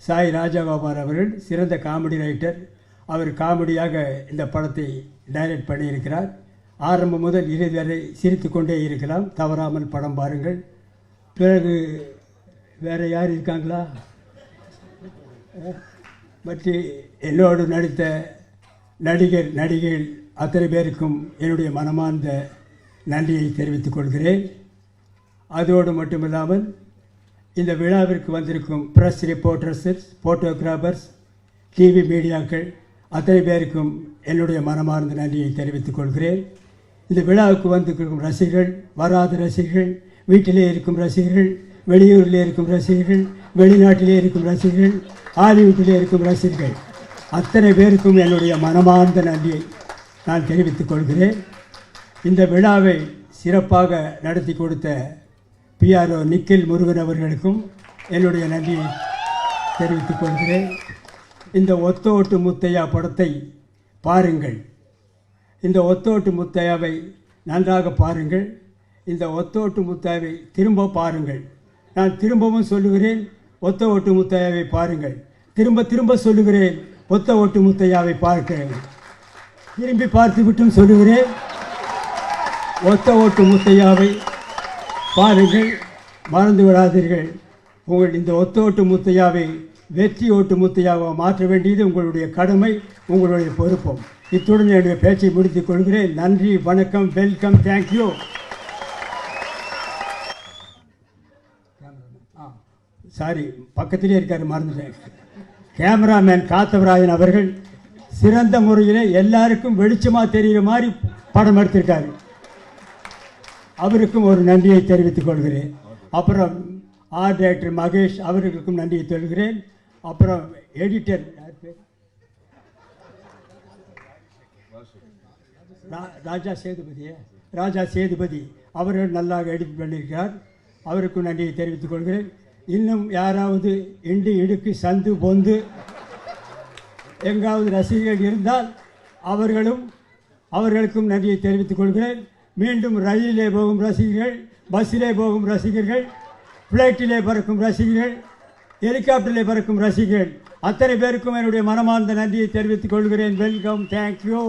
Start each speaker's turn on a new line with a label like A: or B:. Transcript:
A: சாய் ராஜகோபால் அவர்கள் சிறந்த comedy writer. அவர் காமெடியாக இந்த படத்தை டைரக்ட் பண்ணியிருக்கிறார். ஆரம்பம் முதல் இறுதி வரை சிரித்து கொண்டே இருக்கலாம். தவறாமல் படம் பாருங்கள். பிறகு வேறு யார் இருக்காங்களா? மற்ற என்னோடு நடித்த நடிகைகள் அத்தனை பேருக்கும் என்னுடைய மனமார்ந்த நன்றியை தெரிவித்துக் கொள்கிறேன். அதோடு மட்டுமில்லாமல் இந்த விழாவிற்கு வந்திருக்கும் ப்ரெஸ் ரிப்போர்ட்டர்ஸ், ஃபோட்டோகிராஃபர்ஸ், டிவி மீடியாக்கள் அத்தனை பேருக்கும் என்னுடைய மனமார்ந்த நன்றியை தெரிவித்துக் கொள்கிறேன். இந்த விழாவுக்கு வந்திருக்கும் ரசிகர்கள், வராத ரசிகர்கள், வீட்டிலே இருக்கும் ரசிகர்கள், வெளியூரிலே இருக்கும் ரசிகர்கள், வெளிநாட்டிலே இருக்கும் ரசிகர்கள், ஹாலிவுட்டிலே இருக்கும் ரசிகர்கள் அத்தனை பேருக்கும் என்னுடைய மனமார்ந்த நன்றியை நான் தெரிவித்துக் கொள்கிறேன். இந்த விழாவை சிறப்பாக நடத்தி கொடுத்த PRO நிக்கில் முருகன் அவர்களுக்கும் என்னுடைய நன்றியை தெரிவித்துக் கொள்கிறேன். இந்த ஒத்தோட்டு முத்தையா படத்தை பாருங்கள். இந்த ஒத்தோட்டு முத்தையாவை நன்றாக பாருங்கள். இந்த ஒத்தோட்டு முத்தையாவை திரும்ப பாருங்கள். நான் திரும்பவும் சொல்லுகிறேன், ஒத்த ஓட்டு முத்தையாவை பாருங்கள். திரும்ப திரும்ப சொல்லுகிறேன், ஒத்த ஓட்டு முத்தையாவை பார்க்கிறேன். திரும்பி பார்த்து விட்டும் சொல்லுகிறேன், ஒத்த ஓட்டு முத்தையாவை பாருங்கள். மறந்து விடாதீர்கள். உங்கள் இந்த ஒத்த ஓட்டு முத்தையாவை வெற்றி ஓட்டு முத்தையாவை மாற்ற வேண்டியது உங்களுடைய கடமை, உங்களுடைய பொறுப்பும். இத்துடன் என்னுடைய பேச்சை முடித்துக் கொள்கிறேன். நன்றி, வணக்கம், வெல்கம், தேங்க்யூ. சாரி, பக்கத்திலே இருக்காரு, மறந்துட்டேன். கேமராமேன் காத்தவராயன் அவர்கள் சிறந்த முறையில் எல்லாருக்கும் வெளிச்சமாக தெரிகிற மாதிரி படம் எடுத்திருக்காரு. அவருக்கும் ஒரு நன்றியை தெரிவித்துக் கொள்கிறேன். அப்புறம் ஆர்ட் டைரக்டர் மகேஷ் அவர்களுக்கும் நன்றியை சொல்கிறேன். அப்புறம் எடிட்டர் ராஜா சேதுபதி அவர்கள் நல்லா எடிட் பண்ணியிருக்கிறார். அவருக்கும் நன்றியை தெரிவித்துக் கொள்கிறேன். இன்னும் யாராவது இண்டு இடுக்கு சந்து பொந்து எங்காவது ரசிகர்கள் இருந்தால் அவர்களுக்கும் நன்றியை தெரிவித்துக் கொள்கிறேன். மீண்டும் ரயிலிலே போகும் ரசிகர்கள், பஸ்ஸிலே போகும் ரசிகர்கள், ஃப்ளைட்டிலே பறக்கும் ரசிகர்கள், ஹெலிகாப்டரிலே பறக்கும் ரசிகர்கள் அத்தனை பேருக்கும் என்னுடைய மனமார்ந்த நன்றியை தெரிவித்துக் கொள்கிறேன். Welcome, thank you.